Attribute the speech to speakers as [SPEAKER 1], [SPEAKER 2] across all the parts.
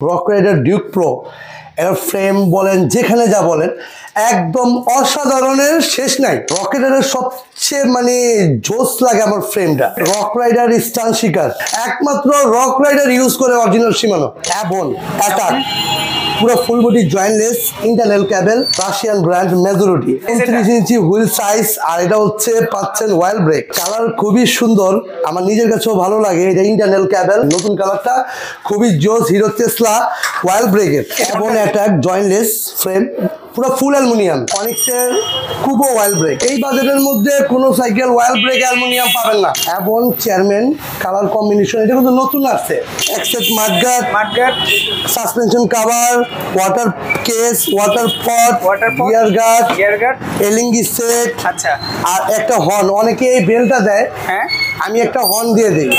[SPEAKER 1] Rock Rider Duke pro এর frame বলেন যেখানে যা বলেন একদম অসাধারণের শেষ নাই। রক রাইডারের সবচেয়ে জোস লাগে আমার ফ্রেমটা। রক রাইডার স্টান শিকার একমাত্র রক রাইডার ইউজ করে অরিজিনাল শিমানো অ্যাবন অ্যাটাক পুরো full body jointless internal cable Russian brand majority 29 ইঞ্চি হুইল সাইজ আর এটা হচ্ছে পাচ্ছেন ওয়াইল্ড ব্রেক কালার খুবই সুন্দর আমার নিজের কাছেও ভালো লাগে। এটা ইন্টারনাল ক্যাবেল নতুন কালারটা খুবই জোস হিরো টেসলা ওয়াইল্ড ব্রেকের অ্যাবন অ্যাটাক জয়েন্টলেস ফ্রেম পুরো ফুল অ্যালুমিনিয়াম অনিক্সের কুবো ওয়াইল্ড ব্রেক। এই বাজেটের মধ্যে কোনো সাইকেল ওয়াইল্ড ব্রেক অ্যালুমিনিয়াম পাবেন না। অ্যাবন চেয়ারম্যান কালার কম্বিনেশন এটা কিন্তু নতুন আসছে। এক্সেট mudguard suspension cover water case water pot gear guard এলিঙ্গি সেট
[SPEAKER 2] আচ্ছা
[SPEAKER 1] আর একটা হর্ন অনেকে এই বেলটা দেয়
[SPEAKER 2] হ্যাঁ
[SPEAKER 1] আমি একটা হর্ন দিয়ে দিই।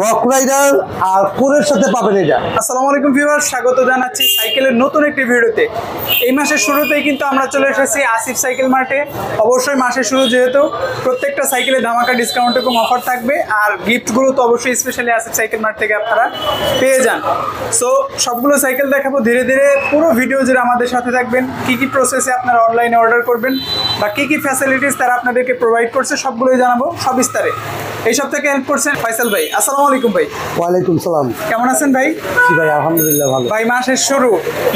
[SPEAKER 1] রক রাইডার আর কোরের সাথে পাবেন এটা।
[SPEAKER 2] আসসালামু আলাইকুম ভিউয়ার্স, স্বাগত জানাচ্ছি সাইকেলের নতুন একটি ভিডিওতে। এই মাসের শুরুতেই কিন্তু আমরা চলে এসেছি আসিফ সাইকেল মার্টে। অবশ্যই মাসের শুরু যেহেতু প্রত্যেকটা সাইকেলে ধামাকা ডিসকাউন্ট এবং অফার থাকবে আর গিফটগুলো তো অবশ্যই স্পেশালি আসিফ সাইকেল মার্ট থেকে আপনারা পেয়ে যান। সো সবগুলো সাইকেল দেখাবো ধীরে ধীরে, পুরো ভিডিও জুড়ে আমাদের সাথে থাকবেন। কী কী প্রসেসে আপনারা অনলাইনে অর্ডার করবেন বা কী কী ফ্যাসিলিটিস তারা আপনাদেরকে প্রোভাইড করছে সবগুলোই জানাবো সবিস্তারে। এইসব থেকে হেল্প করছেন ফয়সাল ভাই। আসসালামু আলাইকুম ভাই।
[SPEAKER 1] ওয়ালাইকুম সালাম।
[SPEAKER 2] কেমন আছেন ভাই?
[SPEAKER 1] জি ভাই আলহামদুলিল্লাহ ভালো।
[SPEAKER 2] ভাই মাসের শুরু,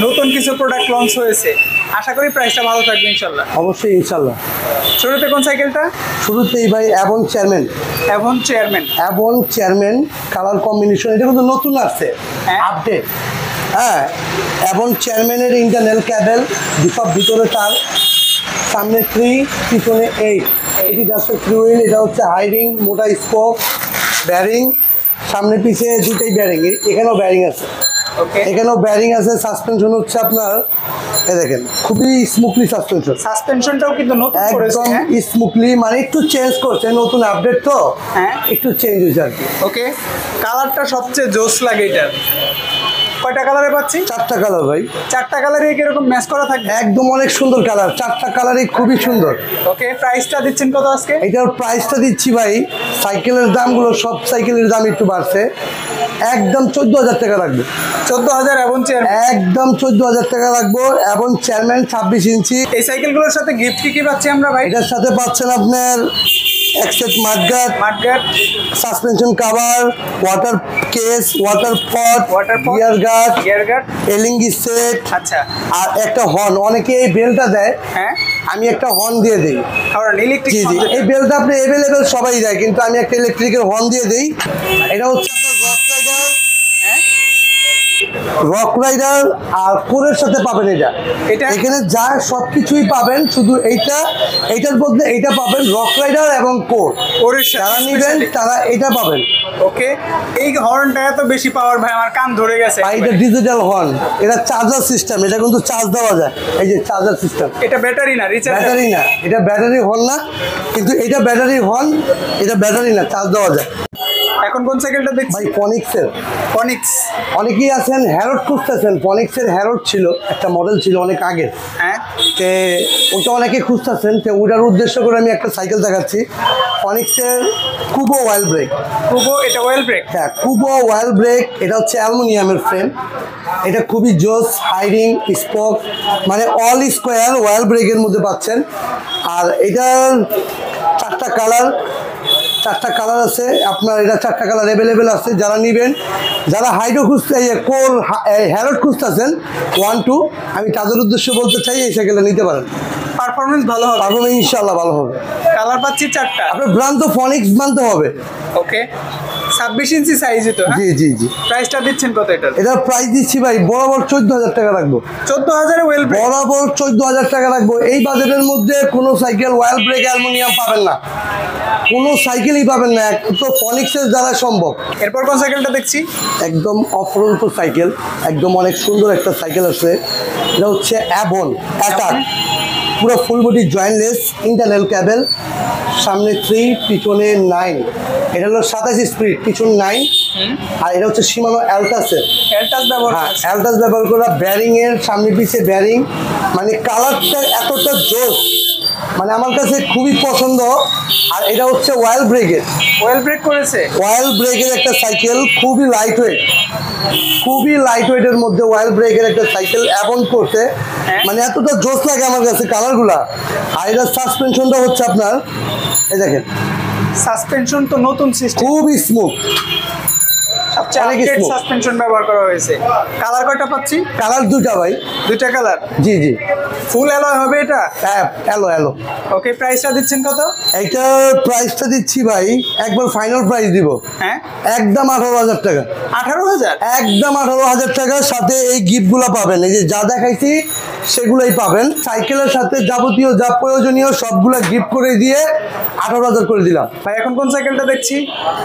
[SPEAKER 2] নতুন কিছু প্রোডাক্ট লঞ্চ হয়েছে, আশা করি প্রাইসটা ভালো থাকবে ইনশাল্লাহ।
[SPEAKER 1] অবশ্যই ইনশাল্লাহ।
[SPEAKER 2] শুরুতে কোন সাইকেলটা?
[SPEAKER 1] শুরুতেই ভাই অ্যাবন চেয়ারম্যান কালার কম্বিনেশন এটা কিন্তু নতুন আসছে আপডেট। হ্যাঁ অ্যাবন চেয়ারম্যানের ইন্টারনাল ক্যাবেল সব ভিতরে তার সামনে 3 পিছনে 8 এটি যাচ্ছে ফ্লুইল। এটা হচ্ছে হাইরিং মোটা স্পোক ব্যারিং সামনে পিছে দুটোই ব্যারিং এখানেও ব্যারিং আছে এখানেও ব্যারিং আছে। সাসপেনশন হচ্ছে আপনার এই দেখেন খুবই স্মুথলি
[SPEAKER 2] সাসপেনশনটাও কিন্তু নতুন করেছে
[SPEAKER 1] একদম স্মুথলি একটু চেঞ্জ করছে নতুন আপডেট তো
[SPEAKER 2] হ্যাঁ
[SPEAKER 1] একটু চেঞ্জ হয়েছে আর কি।
[SPEAKER 2] ওকে কালারটা সবচেয়ে জোস লাগে এটার। কয়টা কালারে পাচ্ছি?
[SPEAKER 1] 4টা কালার ভাই।
[SPEAKER 2] 4টা কালারে কিরকম ম্যাচ করা থাকবে?
[SPEAKER 1] একদম অনেক সুন্দর কালার 4টা কালারই খুবই সুন্দর।
[SPEAKER 2] ওকে প্রাইসটা দিচ্ছেন কত আজকে?
[SPEAKER 1] এটার প্রাইসটা দিচ্ছি ভাই সাইকেলের দামগুলো সব সাইকেলের দাম একটু বাড়ছে একদম 14,000 টাকা রাখবো।
[SPEAKER 2] 14,000 এবং চেয়ারম্যান
[SPEAKER 1] একদম 14,000 টাকা রাখবো এবং চেয়ারম্যান 26 ইঞ্চি।
[SPEAKER 2] এই সাইকেলগুলোর সাথে গিফট কি পাচ্ছি আমরা ভাই?
[SPEAKER 1] এটার সাথে পাচ্ছেন আপনার এক্সেট mudguard suspension cover water case water pot gear guard এলিঙ্গি সেট
[SPEAKER 2] আচ্ছা
[SPEAKER 1] আর একটা হর্ন অনেকে এই বেলটা দেয়
[SPEAKER 2] হ্যাঁ
[SPEAKER 1] আমি একটা হর্ন দিয়ে দিই।
[SPEAKER 2] ইলেকট্রিক
[SPEAKER 1] জি এই বেলটা আপনি অ্যাভেলেবেল সবাই দেয় কিন্তু আমি একটা ইলেকট্রিকের হর্ন দিয়ে দিই। এটা হচ্ছে আপনার রক রাইডার আর কোরের সাথে পাবেন এটা এখানে যা সবকিছুই পাবেন শুধু এইটার মধ্যে এইটা পাবেন রক রাইডার এবং কোর যারা নিবেন তারা এটা পাবেন।
[SPEAKER 2] ওকে এই হর্নটা এত বেশি পাওয়ার ভাই আমার কান ধরে গেছে।
[SPEAKER 1] এটা ডিজিটাল হর্ন এটা চার্জার সিস্টেম এটা কিন্তু চার্জ দেওয়া যায় এই যে চার্জার সিস্টেম।
[SPEAKER 2] এটা ব্যাটারি না
[SPEAKER 1] ব্যাটারি না এটা ব্যাটারি হর্ন না কিন্তু এটা ব্যাটারি হর্ন এটা ব্যাটারি না চার্জ দেওয়া যায়।
[SPEAKER 2] এখন কোন সাইকেলটা দেখছি
[SPEAKER 1] ভাই ফনিক্স অনেকেই আছেন হ্যারোড খুঁজতেছেন। ফনিক্সের হ্যারোড ছিল একটা মডেল ছিল অনেক আগে
[SPEAKER 2] হ্যাঁ
[SPEAKER 1] তে ওটা অনেকে খুঁজতেছেন তো ওটার উদ্দেশ্য করে আমি একটা সাইকেল দেখাচ্ছি ফনিক্সের কুবো ওয়াইল্ড ব্রেক।
[SPEAKER 2] এটা ওয়াইল্ড ব্রেক
[SPEAKER 1] হ্যাঁ কুবো ওয়াইল্ড ব্রেক এটা হচ্ছে অ্যালুমিনিয়ামের ফ্রেম এটা খুবই জোস হাইরিং স্পোক অল স্কোয়ার ওয়াইল্ড ব্রেকের মধ্যে পাচ্ছেন। আর এটার 4টা কালার আছে আপনার এটা 4টা কালার অ্যাভেলেবেল আছে। যারা নেবেন যারা হাইড্রো খুঁজতে কোর হ্যারোড খুঁজতেছেন 1 2 আমি তাদের উদ্দেশ্য বলতে চাই এই সাইকেলটা নিতে পারেন।
[SPEAKER 2] পারফরমেন্স ভালো হবে?
[SPEAKER 1] পারফরমেন্স ইনশাআল্লাহ ভালো হবে।
[SPEAKER 2] কালার পাচ্ছি 4টা।
[SPEAKER 1] আপনার ব্র্যান্ড তো ফনিক্স মানতে হবে।
[SPEAKER 2] ওকে 26 ইঞ্চি সাইজে তো?
[SPEAKER 1] জি
[SPEAKER 2] প্রাইসটা দিচ্ছেন কত এটা?
[SPEAKER 1] এটার প্রাইস দিচ্ছি ভাই বরাবর 14,000 টাকা রাখবো।
[SPEAKER 2] 14,000 ওয়েল ব্রেক
[SPEAKER 1] বরাবর 14,000 টাকা রাখবো। এই বাজেটের মধ্যে কোনো সাইকেল ওয়াইল্ড ব্রেক অ্যালুমিনিয়াম পাবেন না কোনো সাইকেলই পাবেন না তো ফনিক্সের দ্বারা সম্ভব।
[SPEAKER 2] এরপর কোন সাইকেলটা দেখছি?
[SPEAKER 1] একদম অফরন্ত সাইকেল একদম অনেক সুন্দর একটা সাইকেল আছে এটা হচ্ছে অ্যাবন অ্যাটাক পুরো full body jointless internal cable সামনে 3 পিছনে 9 এটা হলো 27 স্পিড পিছনে 9 আর এটা হচ্ছে শিমানো অ্যালটাস ব্যবহার করা ব্যারিং এর সামনে পিছে ব্যারিং কালারটা এতটা জোস মানে আমার কাছে খুবই পছন্দ। আর এটা হচ্ছে ওয়েল ব্রেকের,
[SPEAKER 2] ওয়েল ব্রেক করেছে,
[SPEAKER 1] ওয়েল ব্রেকের একটা সাইকেল, খুবই লাইট ওয়েট, খুবই লাইট ওয়েটের মধ্যে ওয়েল ব্রেকের একটা সাইকেল এবং করতে মানে এতটা জোস লাগে আমার কাছে কালারগুলা। আর এটার সাসপেনশনটা হচ্ছে আপনার এই দেখেন,
[SPEAKER 2] সাসপেনশন তো নতুন সিস্টেম,
[SPEAKER 1] খুবই স্মুথ,
[SPEAKER 2] সবচেয়ে
[SPEAKER 1] অনেক
[SPEAKER 2] আপডেট
[SPEAKER 1] smooth।
[SPEAKER 2] সাসপেনশন ব্যবহার করা হয়েছে। কালার কয়টা পাচ্ছি?
[SPEAKER 1] কালার দুটা ভাই।
[SPEAKER 2] দুইটা কালার,
[SPEAKER 1] জি জি,
[SPEAKER 2] ফুল অ্যালয় হবে এটা?
[SPEAKER 1] এলো এলো।
[SPEAKER 2] ওকে, প্রাইসটা দিচ্ছেন কত?
[SPEAKER 1] এইটার প্রাইসটা দিচ্ছি ভাই, একবার ফাইনাল প্রাইস দিব,
[SPEAKER 2] হ্যাঁ
[SPEAKER 1] একদম 18,000 টাকা।
[SPEAKER 2] 18,000?
[SPEAKER 1] একদম 18,000 টাকার সাথে এই গিফটগুলো পাবেন, এই যে যা দেখাইছি সেগুলোই পাবেন। সাইকেলের সাথে যাবতীয় যা প্রয়োজনীয় সবগুলা গিফট করে দিয়ে 18,000 করে দিলাম।
[SPEAKER 2] ভাই এখন কোন সাইকেলটা দেখছি?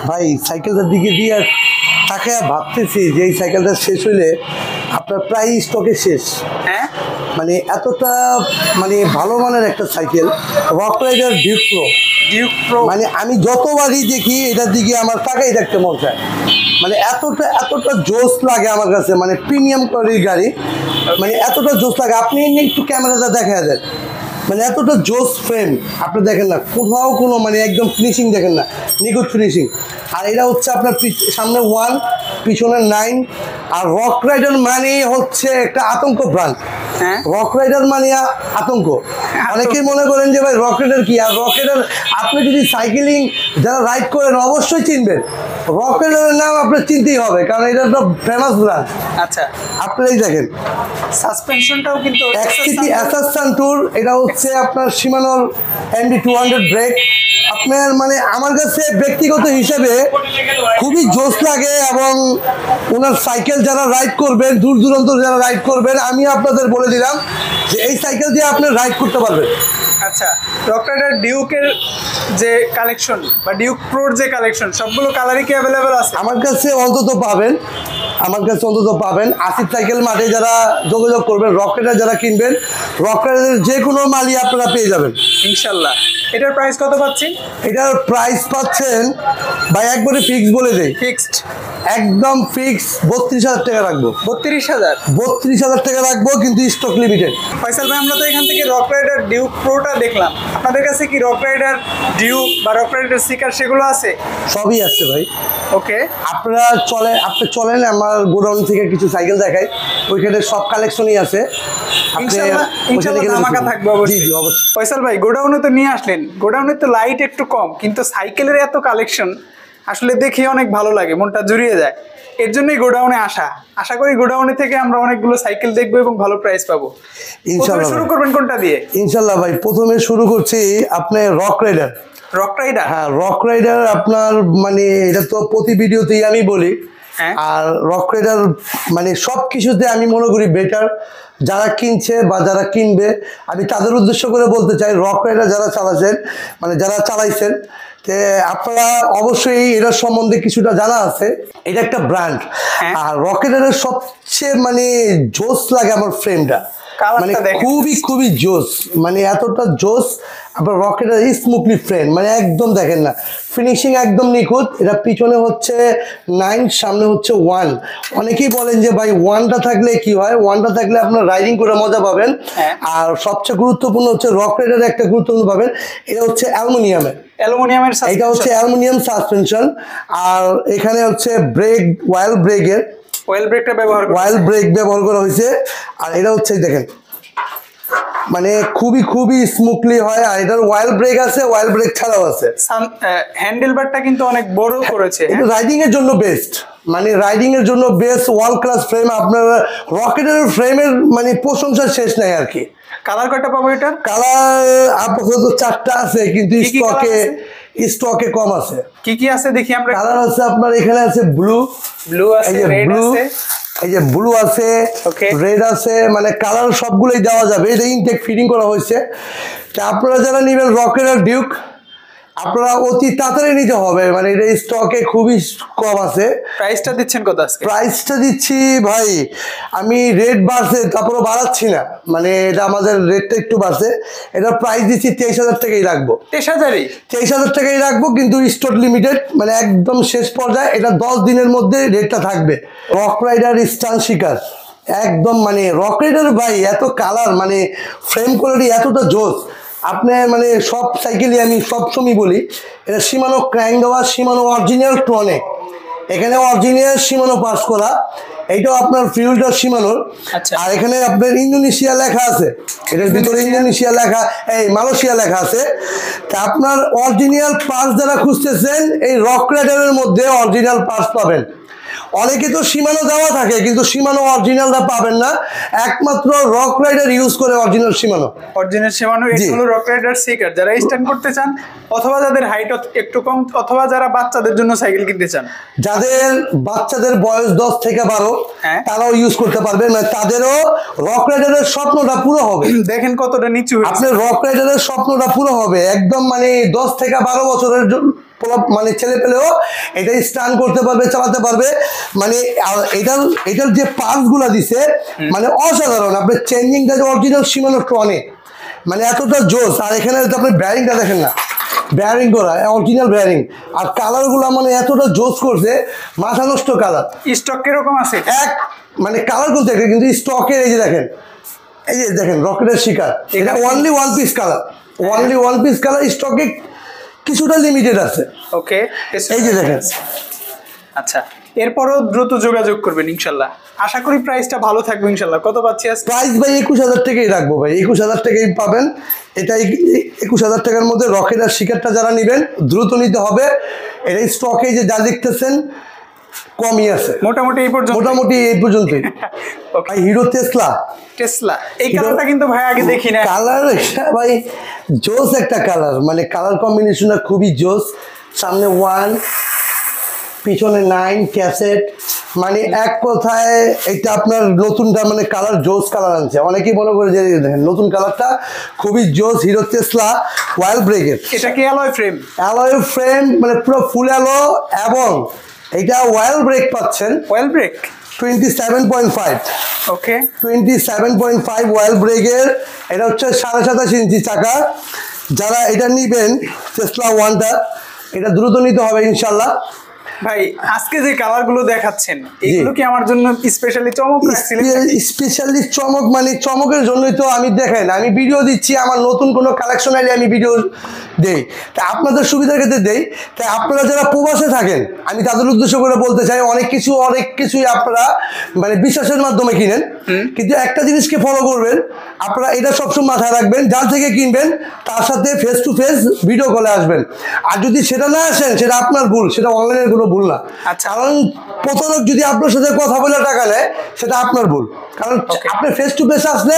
[SPEAKER 1] ভাই সাইকেলটার দিকে দিয়ে তাকে ভাবতেছি যে এই সাইকেলটা শেষ হইলে আপনার প্রায় স্টকে শেষ।
[SPEAKER 2] হ্যাঁ,
[SPEAKER 1] মানে এতটা মানে ভালো মানের একটা cycle, Rock Rider Duke Pro.
[SPEAKER 2] Duke Pro
[SPEAKER 1] মানে আমি যতবারই দেখি এটার দিকে আমার তাকাই দেখতে মন চায়, মানে এতটা জোস লাগে আমার কাছে, মানে প্রিমিয়াম কোয়ালিটির গাড়ি, মানে এতটা জোস লাগে। আপনি একটু ক্যামেরাটা দেখা দেন, মানে এতটা জোস ফ্রেম আপনি দেখেন না কোথাও, কোনো মানে একদম ফিনিশিং দেখেন না, নিখুঁত ফিনিশিং। আর এটা হচ্ছে আপনার সামনে 1, পিছনে 9। আর রক রাইডার মানে হচ্ছে একটা আতঙ্ক ব্র্যান্ড।
[SPEAKER 2] হ্যাঁ,
[SPEAKER 1] রক রাইডার মানে আতঙ্ক। অনেকেই মনে করেন যে ভাই রক রাইডার কি, আর রক রাইডার আপনি যদি সাইকেলিং যারা রাইড করেন অবশ্যই চিনবেন, রক রাইডারের নাম আপনার চিনতেই হবে, কারণ এটা তো ফেমাস ব্র্যান্ড।
[SPEAKER 2] আচ্ছা,
[SPEAKER 1] আপনারাই দেখেন
[SPEAKER 2] সাসপেনশনটাও কিন্তু
[SPEAKER 1] এক্সসিটি অ্যাসাসান ট্যুর, এটা হচ্ছে আপনার শিমানোর MD 200 ব্রেক। আপনার মানে আমার কাছে ব্যক্তিগত হিসেবে খুবই জোশ লাগে, এবং ওনার সাইকেল যারা রাইড করবেন, দূর দূরান্ত যারা রাইড করবেন, আমি আপনাদের বলে দিলাম যে এই সাইকেল দিয়ে আপনি রাইড করতে পারবেন।
[SPEAKER 2] আচ্ছা, রক রাইডার ডিউকের যে কালেকশন বা ডিউক প্রোর যে কালেকশন, সবগুলো কালারই কি অ্যাভেলেবেল আছে?
[SPEAKER 1] আমার কাছে অন্তত পাবেন, আমার কাছে অন্তত পাবেন। আসিফ সাইকেল মাঠে যারা যোগাযোগ করবেন, রক রাইডার যারা কিনবেন, রক রাইডারের যে কোনো মালই আপনারা পেয়ে যাবেন
[SPEAKER 2] ইনশাল্লাহ। এটার প্রাইস কত পাচ্ছি?
[SPEAKER 1] এটার প্রাইস পাচ্ছেন ভাই একবারে ফিক্স বলে দেই,
[SPEAKER 2] ফিক্সড,
[SPEAKER 1] একদম ফিক্স 32,000 টাকা রাখবো।
[SPEAKER 2] 32,000?
[SPEAKER 1] 32,000 টাকা রাখবো, কিন্তু স্টক লিমিটেড।
[SPEAKER 2] ফয়সাল ভাই, আমরা তো এখান থেকে রক রাইডার ডিউক প্রোটা দেখলাম, আপনাদের কাছে কি রক রাইডার ডিউক বা রক রাইডার সিকার সেগুলো আছে?
[SPEAKER 1] সবই আছে ভাই।
[SPEAKER 2] ওকে,
[SPEAKER 1] আপনি চলেন আমার গোডাউন থেকে কিছু সাইকেল দেখাই, ওইখানে সব কালেকশনই আছে।
[SPEAKER 2] ইনশাল্লাহ ধামাকা থাকবে অবশ্যই।
[SPEAKER 1] জি জি অবশ্যই।
[SPEAKER 2] ফয়সাল ভাই, গোডাউনে তো নিয়ে আসলেন, গোডাউনে তো লাইট একটু কম, কিন্তু সাইকেলের এত কালেকশন আসলে দেখে অনেক ভালো লাগে, মনটা জুড়িয়ে যায়। এর জন্যই গোডাউনে আশা করি গোডাউনে থেকে আমরা অনেকগুলো সাইকেল দেখবো এবং ভালো প্রাইস পাবো।
[SPEAKER 1] ইনশাল্লাহ।
[SPEAKER 2] শুরু করবেন কোনটা দিয়ে?
[SPEAKER 1] ইনশাল্লাহ ভাই, প্রথমে শুরু করছি আপনার রক রাইডার।
[SPEAKER 2] Rock Rider?
[SPEAKER 1] হ্যাঁ, রক রাইডার আপনার মানে এটা তো প্রতি ভিডিওতেই আমি বলি।
[SPEAKER 2] হ্যাঁ।
[SPEAKER 1] আর রক রাইডার মানে সব কিছুতে আমি মনে করি বেটার। যারা কিনছে বা যারা কিনবে, আমি তাদের উদ্দেশ্য করে বলতে চাই, রক রাইডার যারা চালাচ্ছেন, মানে যারা চালাইছেন, তে আপনারা অবশ্যই এটার সম্বন্ধে কিছুটা জানা আছে। এটা একটা ব্র্যান্ড। আর রক রাইডারের সবচেয়ে মানে জোস লাগে আমার ফ্রেমটা, মানে খুবই জোস, মানে এতটা জোস। আপনার রকেটের স্মুথলি ফ্রেম, মানে একদম দেখেন না, ফিনিশিং একদম নিখুঁত। এটা পিছনে হচ্ছে 9, সামনে হচ্ছে 1। অনেকেই বলেন যে ভাই 1টা থাকলে কি হয়, 1টা থাকলে আপনার রাইডিং করে মজা পাবেন। আর সবচেয়ে গুরুত্বপূর্ণ হচ্ছে রক রাইডারের একটা গুরুত্বপূর্ণ পাবেন, এটা হচ্ছে অ্যালুমিনিয়ামের, এটা হচ্ছে অ্যালুমিনিয়াম সাসপেনশন। আর এখানে হচ্ছে ব্রেক, ওয়েল ব্রেকের
[SPEAKER 2] ওয়েল ব্রেক
[SPEAKER 1] ব্যবহার করা হয়েছে। আর এটা হচ্ছে দেখেন, মানে খুবই স্মুথলি হয়। আর এটার ওয়েল ব্রেক আছে, ওয়েল ব্রেক ছাড়াও আছে।
[SPEAKER 2] হ্যান্ডেলবারটা কিন্তু অনেক বড় করেছে,
[SPEAKER 1] এটা রাইডিং এর জন্য বেস্ট, মানে রাইডিং এর জন্য বেস্ট, ওয়ার্ল্ড ক্লাস ফ্রেম। আপনার রকেটের ফ্রেমের মানে প্রশংসা শেষ নাই আর কি।
[SPEAKER 2] কালার কয়টা পাবো এটা?
[SPEAKER 1] কালার আপাতত 4টা আছে, কিন্তু স্টকে কম আছে।
[SPEAKER 2] কি আছে দেখি আমরা।
[SPEAKER 1] কালার আছে আপনার, এখানে আছে ব্লু
[SPEAKER 2] আছে, রেড আছে,
[SPEAKER 1] এই যে ব্লু আছে, রেড আছে, মানে কালার সবগুলোই দেওয়া যাবে। এটা ইনটেক ফিটিং করা হয়েছে। তা আপনারা যারা নেবেন রকেট আর ডিউক, আপনারা অতি তাড়াতাড়ি নিতে হবে, মানে এটা স্টকে খুবই কম আছে।
[SPEAKER 2] প্রাইসটা দিচ্ছেন কত আজকে?
[SPEAKER 1] প্রাইসটা দিচ্ছি ভাই, আমি রেট বাড়ছে তারপরে বাড়াচ্ছি না, মানে এটা আমাদের রেটটা একটু বাড়ছে। এটা প্রাইস দিচ্ছি 23,000 টাকাই রাখবো। 23,000 টাকাই রাখবো, কিন্তু স্টক লিমিটেড, মানে একদম শেষ পর্যায়ে। এটা 10 দিনের মধ্যে রেটটা থাকবে। রক রাইডার স্টান শিকার একদম, মানে রক রাইডার ভাই এত কালার, মানে ফ্রেম কোয়ালিটি এতটা জোস। আপনি মানে সব সাইকেলই আমি সবসময় বলি, এটা শিমানো ক্র্যাঙ্ক দেওয়া, শিমানো অরিজিনাল ট্রনে, এখানে অরিজিনাল শিমানো পাস করা, এইটাও আপনার ফিউলটা শিমানোর।
[SPEAKER 2] আচ্ছা।
[SPEAKER 1] আর এখানে আপনার ইন্দোনেশিয়া লেখা আছে, এটার ভিতরে ইন্দোনেশিয়া লেখা, এই মালয়েশিয়া লেখা আছে। তা আপনার অরিজিনাল পার্স যারা খুঁজতেছেন, এই রক রাইডারের মধ্যে অরিজিনাল পার্স পাবেন। অনেকে তো শিমানো দেওয়া থাকে, কিন্তু শিমানো অরিজিনালটা পাবেন না, একমাত্র রক রাইডার ইউজ করে অরিজিনাল শিমানো।
[SPEAKER 2] অরিজিনাল শিমানো এগুলো রক রাইডার সিকার যারা স্ট্যান্ড করতে চান, অথবা যাদের হাইট একটু কম, অথবা যারা বাচ্চাদের জন্য সাইকেল কিনতে চান,
[SPEAKER 1] যাদের বাচ্চাদের বয়স 10 থেকে 12
[SPEAKER 2] হ্যাঁ,
[SPEAKER 1] তারাও ইউজ করতে পারবেন, মানে তাদেরও রক রাইডারের স্বপ্নটা পুরো হবে।
[SPEAKER 2] দেখেন কতটা নিচু
[SPEAKER 1] আপনার রক রাইডারের স্বপ্নটা পুরো হবে একদম, মানে 10 থেকে 12 বছরের মানে ছেলে পেলেও এটা স্টান করতে পারবে, চালাতে পারবে। মানে এটার যে পার্টস গুলা দিছে মানে অসাধারণ। আপনার চেঞ্জিংটা অরিজিনাল শিমানো ট্রনে, মানে এতটা জোস। আর এখানে আপনি ব্যারিংটা দেখেন না, ব্যারিং করা অরিজিনাল ব্যারিং, আর কালার গুলা মানে এতটা জোস করছে, মাথা নষ্ট কালার।
[SPEAKER 2] স্টক কিরকম আছে?
[SPEAKER 1] এক মানে কালার করতে কিন্তু স্টকের, এই যে দেখেন, এই যে দেখেন রকেটের শিকার, এটা only one piece colour, only one piece colour, স্টকে কিছুটা লিমিটেড আছে।
[SPEAKER 2] ওকে,
[SPEAKER 1] এই যে দেখেন।
[SPEAKER 2] আচ্ছা, এরপরও দ্রুত যোগাযোগ করবেন ইনশাল্লাহ। আশা করি প্রাইসটা ভালো থাকবে ইনশাল্লাহ। কত পাচ্ছি আজকে?
[SPEAKER 1] প্রাইস ভাই 21,000 টাকাই রাখবো ভাই, 21,000 টাকাই পাবেন। এটা 21,000 টাকার মধ্যে রকেট আর শিকারটা যারা নেবেন দ্রুত নিতে হবে। এটা স্টকে যে যা দেখতেছেন কমই আছে,
[SPEAKER 2] মোটামুটি এই পর্যন্ত,
[SPEAKER 1] মোটামুটি এই পর্যন্তই। ভাই হিরো টেসলা,
[SPEAKER 2] টেসলা এই কালারটা কিন্তু ভাই আগে দেখি না।
[SPEAKER 1] কালার ভাই জোস একটা কালার, মানে কালার কম্বিনেশনটা খুবই জোস। সামনে 1, পিছনে 9 ক্যাসেট, মানে এক কথায় এটা আপনার নতুনটা মানে কালার জোস কালার আনছে। অনেকেই মনে করে যে দেখেন নতুন কালারটা খুবই জোস। হিরো টেসলা ওয়াইল্ড ব্রেকের,
[SPEAKER 2] এটা কি অ্যালয় ফ্রেম?
[SPEAKER 1] অ্যালয় ফ্রেম, মানে পুরো ফুল অ্যালো, এবং এটা ওয়াইল্ড ব্রেক পাচ্ছেন,
[SPEAKER 2] ওয়েল ব্রেক
[SPEAKER 1] 27.5।
[SPEAKER 2] ওকে,
[SPEAKER 1] 27.5 ওয়াইল্ড ব্রেকের। এটা হচ্ছে 27.5 ইঞ্চি চাকা। যারা এটা নিবেন টেসলা ওয়ানটা, এটা দ্রুত নিতে হবে ইনশাল্লাহ।
[SPEAKER 2] ভাই আজকে যে কালারগুলো দেখাচ্ছেন এগুলো কি আমার জন্য স্পেশালি চমক রাখছিলেন?
[SPEAKER 1] স্পেশালি চমক, মানে চমকের জন্যই তো আমি দেখাই না, আমি ভিডিও দিচ্ছি, আমার নতুন কোনো কালেকশন আইলে আমি ভিডিও দেই, তাই আপনাদের সুবিধার ক্ষেত্রে দেই। তাই আপনারা যারা প্রবাসে থাকেন, আমি তাদের উদ্দেশ্য করে বলতে চাই, অনেক কিছুই আপনারা মানে বিশ্বাসের মাধ্যমে কিনেন, কিন্তু একটা জিনিসকে ফলো করবেন আপনারা, এটা সবসময় মাথায় রাখবেন, যার থেকে কিনবেন তার সাথে ফেস টু ফেস ভিডিও কলে আসবেন। আর যদি সেটা না আসেন, সেটা আপনার ভুল, সেটা অনলাইনের কোনো ভুল না।
[SPEAKER 2] আচ্ছা,
[SPEAKER 1] কারণ প্রতারক যদি আপনার সাথে কথা বলে টাকা নেয়, সেটা আপনার ভুল। কারণ আপনি ফেস টু ফেস আসলে,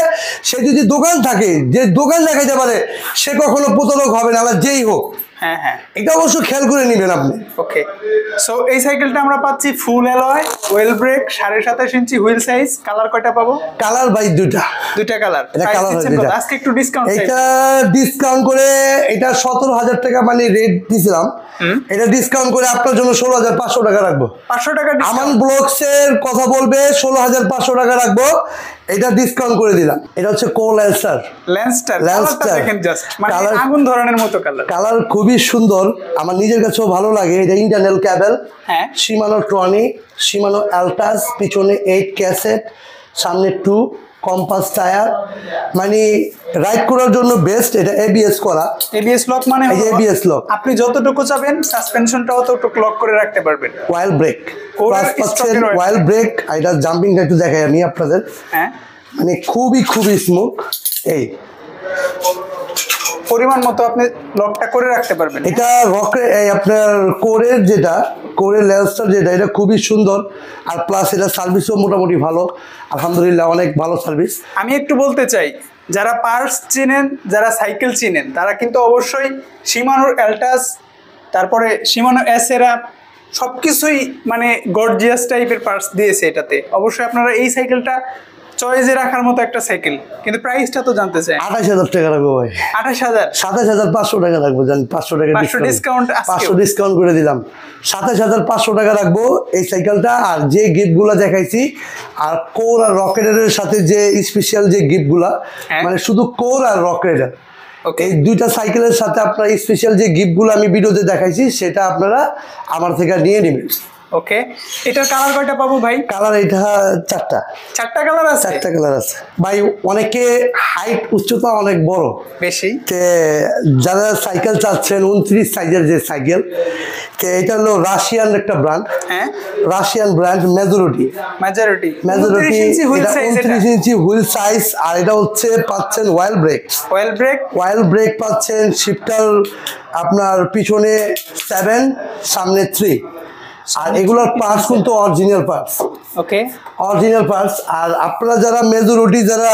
[SPEAKER 1] সে যদি দোকান থাকে, যে দোকান দেখাইতে পারে, সে কখনো প্রতারক হবে না, যেই হোক।
[SPEAKER 2] হ্যাঁ হ্যাঁ,
[SPEAKER 1] এটা অবশ্য খেয়াল করে নেবেন আপনি।
[SPEAKER 2] ওকে, সো এই সাইকেলটা আমরা পাচ্ছি ফুল অ্যালয়, ওয়েল ব্রেক, 27.5 ইঞ্চি হুইল সাইজ। কালার কয়টা পাবো?
[SPEAKER 1] কালার ভাই দুইটা
[SPEAKER 2] কালার।
[SPEAKER 1] এটা কালার হয়।
[SPEAKER 2] আজকে একটু ডিসকাউন্ট,
[SPEAKER 1] এটা ডিসকাউন্ট করে, এটা 17,000 টাকা মানে রেট দিয়েছিলাম, এটা ডিসকাউন্ট করে আপনার জন্য 16,500 টাকা রাখবো।
[SPEAKER 2] 500 টাকা
[SPEAKER 1] আমান ব্লগস এর কথা বলবে, 16,500 টাকা রাখবো, এটা ডিসকাউন্ট করে দিলাম। এটা হচ্ছে কো ল্যান্সার,
[SPEAKER 2] ল্যান্সটার দেখেন জাস্ট, মানে আগুন ধরনের মতো কালার।
[SPEAKER 1] কালার খুবই সুন্দর, আমার নিজের কাছেও ভালো লাগে। এটা ইন্টারনাল ক্যাবেল,
[SPEAKER 2] হ্যাঁ,
[SPEAKER 1] শিমানো ট্রনি, শিমানো অ্যালটাস, পিছনে 8 ক্যাসেট, সামনে 2 কম্পাস টায়ার, মানে রাইড করার জন্য বেস্ট। এটা এবিএস করা,
[SPEAKER 2] এবিএস লক, মানে
[SPEAKER 1] এবিএস লক,
[SPEAKER 2] আপনি যতটুকু চাবেন সাসপেনশনটাও ততটুকু লক করে রাখতে পারবেন।
[SPEAKER 1] ওয়াইল্ড ব্রেক প্লাস পাচ্ছেন, ওয়াইল্ড ব্রেক। এটা জাম্পিংটা একটু দেখাই আমি আপনাদের,
[SPEAKER 2] হ্যাঁ,
[SPEAKER 1] মানে খুবই স্মুথ। এই
[SPEAKER 2] পরিমাণ মতো আপনি লকটা করে রাখতে পারবেন।
[SPEAKER 1] এটা রকের আপনার কোরের যেটা, কোরের লেন্সটা যেটা, এটা খুবই সুন্দর। আর প্লাস এটা সার্ভিসও মোটামুটি ভালো, আলহামদুলিল্লাহ অনেক ভালো সার্ভিস।
[SPEAKER 2] আমি একটু বলতে চাই, যারা পার্স চিনেন, যারা সাইকেল চিনেন, তারা কিন্তু অবশ্যই শিমানোর অ্যালটাস, তারপরে শিমানো এসেরা, সব কিছুই মানে গর্জিয়াস টাইপের পার্স দিয়েছে এটাতে। অবশ্যই আপনারা এই সাইকেলটা চয়েসে রাখার মতো একটা সাইকেল। কিন্তু প্রাইসটা তো জানতে চাই।
[SPEAKER 1] 28,000 টাকা রাখবো ভাই।
[SPEAKER 2] 28,000,
[SPEAKER 1] 27,500 টাকা রাখবো। জান 500 টাকা ডিসকাউন্ট, 500 ডিসকাউন্ট করে দিলাম, 27,500 টাকা রাখবো এই সাইকেলটা। আর যে গিফটগুলো দেখাইছি, আর কোর আর রকেটের সাথে যে স্পেশাল যে গিফটগুলা, মানে শুধু কোর আর রকেটের, এই দুইটা সাইকেলের সাথে আপনার স্পেশাল যে গিফটগুলো আমি ভিডিওতে দেখাইছি, সেটা আপনারা আমার থেকে নিয়ে নেবেন।
[SPEAKER 2] ওকে, এটার কালার কয়টা পাবো ভাই?
[SPEAKER 1] কালার এটা চারটা।
[SPEAKER 2] চারটা কালার আছে?
[SPEAKER 1] চারটা কালার আছে ভাই। অনেকে হাইট উচ্চতা অনেক বড়
[SPEAKER 2] বেশি,
[SPEAKER 1] যারা সাইকেল চাচ্ছেন 29 সাইজের যে সাইকেল, এটা হলো রাশিয়ান একটা ব্র্যান্ড।
[SPEAKER 2] হ্যাঁ,
[SPEAKER 1] রাশিয়ান ব্র্যান্ড মেজরিটি। 29 ইঞ্চি হুইল সাইজ। আর এটা হচ্ছে পাচ্ছেন অয়েল ব্রেক পাচ্ছেন, শিফটার আপনার পিছনে 7, সামনে 3। আর এগুলোর পার্টস কিন্তু অরিজিনাল পার্টস।
[SPEAKER 2] ওকে,
[SPEAKER 1] অরিজিনাল পার্টস। আর আপনারা যারা মেজরিটি, যারা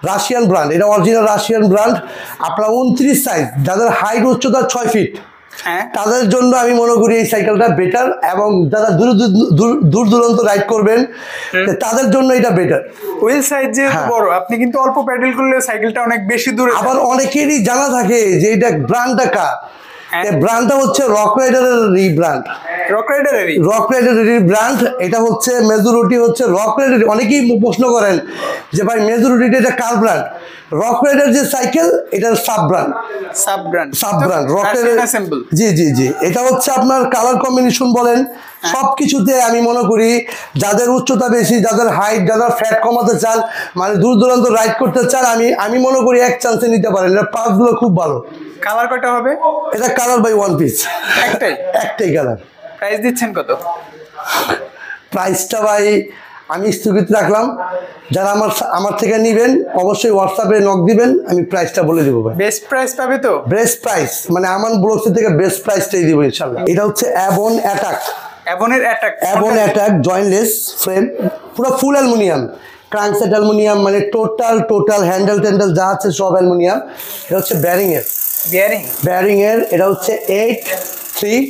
[SPEAKER 1] রাশিয়ান ব্র্যান্ড, এটা অরিজিনাল রাশিয়ান ব্র্যান্ড, আপনারা 29 সাইজ, যাদের হাইট উচ্চতা 6 ফিট, তাদের জন্য আমি মনে করি এই সাইকেলটা বেটার। এবং যারা দূর দূরান্ত রাইড করবেন তাদের জন্য এটা বেটার।
[SPEAKER 2] হুইল সাইজ যে বড়, আপনি কিন্তু অল্প প্যাডেল করলে সাইকেলটা অনেক বেশি দূরে।
[SPEAKER 1] আবার অনেকেরই জানা থাকে যে এটা ব্র্যান্ডটা কার। ব্র্যান্ডটা হচ্ছে রক রাইডারের ব্র্যান্ড। রক রাইডারের ব্র্যান্ড এটা হচ্ছে মেজরিটি, হচ্ছে রক রাইডার। অনেকেই প্রশ্ন করেন যে ভাই মেজরিটি এটা কার ব্র্যান্ড? রক রাইডার যে সাইকেল, এটার সাব ব্র্যান্ড রক রাইডার। জি জি জি, এটা হচ্ছে আপনার কালার কম্বিনেশন বলেন সবকিছুতে আমি মনে করি যাদের উচ্চতা বেশি, যাদের হাইট, যারা ফ্যাট কমাতে চান, মানে দূর দূরান্ত রাইড করতে চান, আমি মনে করি এক চান্সে নিতে পারেন। এর পার্টসগুলো খুব ভালো।
[SPEAKER 2] কালার কয়টা হবে?
[SPEAKER 1] এটা কালার বাই ওয়ান পিস, একটাই কালার।
[SPEAKER 2] প্রাইস দিচ্ছেন কত?
[SPEAKER 1] প্রাইসটা ভাই আমি স্থগিত রাখলাম। যারা আমার থেকে নেবেন অবশ্যই হোয়াটসঅ্যাপে নক দিবেন, আমি প্রাইসটা বলে দেবো ভাই।
[SPEAKER 2] বেস্ট প্রাইস পাবে তো? বেস্ট
[SPEAKER 1] প্রাইস মানে আমার ব্লগস থেকে বেস্ট প্রাইসটাই দিব ইনশাআল্লাহ। এটা হচ্ছে অ্যাভন অ্যাটাক জয়েন্টলেস ফ্রেম, পুরো ফুল অ্যালুমিনিয়াম, ক্রাঙ্কসেট অ্যালুমিনিয়াম, মানে টোটাল হ্যান্ডেল যা আছে সব অ্যালুমিনিয়াম। এটা হচ্ছে ব্যারিং এর এটা হচ্ছে 8-3।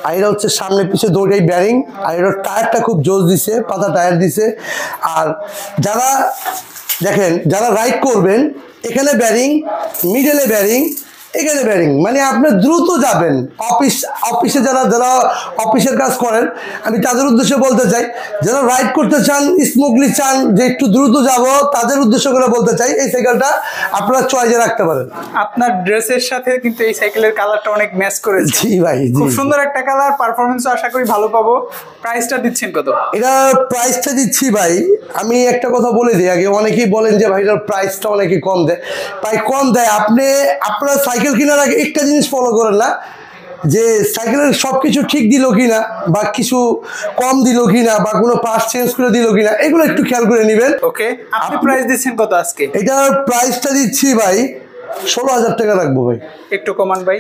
[SPEAKER 1] আর এটা হচ্ছে সামনে পিছিয়ে দুটোই ব্যারিং। আর এটা টায়ারটা খুব জোস দিছে, পাতা টায়ার দিছে। আর যারা দেখেন, যারা রাইড করবেন, এখানে ব্যারিং, মিডলে ব্যারিং, এখানে ব্যারিং, মানে আপনি দ্রুত যাবেন। অফিসে যারা অফিসের কাজ করেন, আমি তাদের উদ্দেশ্যে বলতে চাই, যারা রাইড করতে চান, স্মুথলি চান যে একটু দ্রুত যাব, তাদের উদ্দেশ্য করে বলতে চাই এই সাইকেলটা আপনারা চয়েসে রাখতে পারেন।
[SPEAKER 2] আপনার ড্রেসের সাথে কিন্তু এই সাইকেলের কালারটা অনেক ম্যাচ করেছে।
[SPEAKER 1] জি ভাই,
[SPEAKER 2] খুব সুন্দর একটা কালার, পারফরম্যান্সও আশা করি ভালো পাবো। প্রাইসটা দিচ্ছেন কত?
[SPEAKER 1] এটা প্রাইসটা দিচ্ছি ভাই, আমি একটা কথা বলে দিই আগে। অনেকেই বলেন যে ভাই এটার প্রাইসটা অনেকে কম দেয়। ভাই কম দেয়, আপনারা সাইকেল কেনার আগে একটা জিনিস ফলো করেন না, যে সাইকেলের সবকিছু ঠিক দিল কিনা, বা কিছু কম দিল কিনা, বা কোনো পার্টস চেঞ্জ করে দিল কিনা, এগুলো একটু খেয়াল করে নেবেন।
[SPEAKER 2] ওকে, আপনি প্রাইস দিচ্ছেন কত আজকে?
[SPEAKER 1] এটার প্রাইসটা দিচ্ছি ভাই 16,000 টাকা রাখবো ভাই।
[SPEAKER 2] একটু কমান ভাই।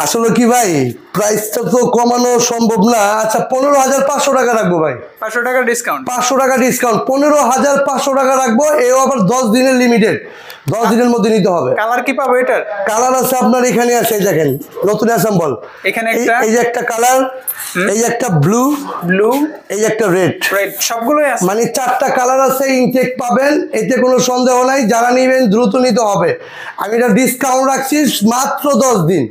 [SPEAKER 1] আসলে কি ভাই, প্রাইসটা তো কমানো সম্ভব না। আচ্ছা 15,500 টাকা রাখবো ভাই।
[SPEAKER 2] 500 টাকা ডিসকাউন্ট? 500
[SPEAKER 1] টাকা ডিসকাউন্ট, 15,500 টাকা রাখবো। এও আবার 10 দিনের লিমিটেড, 10 দিনের মধ্যে নিতে হবে।
[SPEAKER 2] কালার কি পাবো এটার?
[SPEAKER 1] কালার আছে আপনার এখানে আছে, দেখেন নতুন অ্যাসেম্বল।
[SPEAKER 2] এখানে
[SPEAKER 1] এই যে একটা কালার, এই একটা ব্লু, এই একটা রেড,
[SPEAKER 2] সবগুলোই আছে,
[SPEAKER 1] মানে 4টা কালার আছে। ইনটেক পাবেন, এতে কোনো সন্দেহ নাই। যারা নেবেন দ্রুত নিতে হবে। আমি এটা ডিসকাউন্ট রাখছি মাত্র 10 দিন।